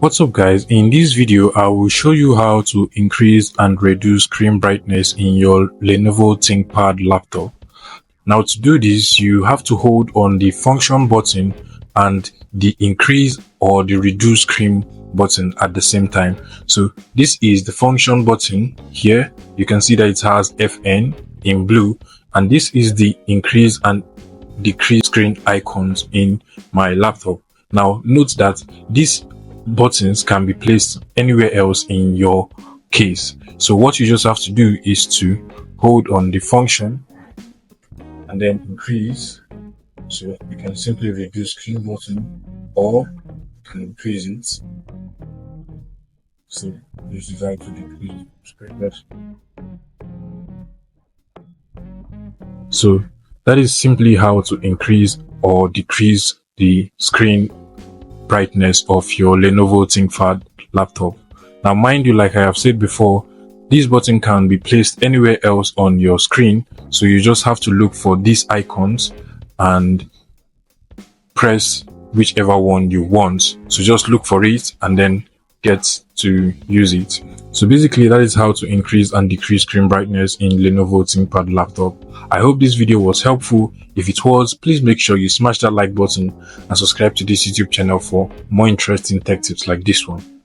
What's up guys, in this video I will show you how to increase and reduce screen brightness in your Lenovo ThinkPad laptop. Now to do this, you have to hold on the function button and the increase or the reduce screen button at the same time. So this is the function button here. You can see that it has FN in blue, and this is the increase and decrease screen icons in my laptop. Now note that these buttons can be placed anywhere else in your case. So what you just have to do is to hold on the function and then increase. So you can simply reduce screen button or you can increase it. So this is how to decrease screen button. So that is simply how to increase or decrease the screen brightness of your Lenovo ThinkPad laptop. Now mind you, like I have said before, this button can be placed anywhere else on your screen, so you just have to look for these icons and press whichever one you want. So just look for it and then get to use it. So basically that is how to increase and decrease screen brightness in Lenovo ThinkPad laptop. I hope this video was helpful. If it was, please make sure you smash that like button and subscribe to this YouTube channel for more interesting tech tips like this one.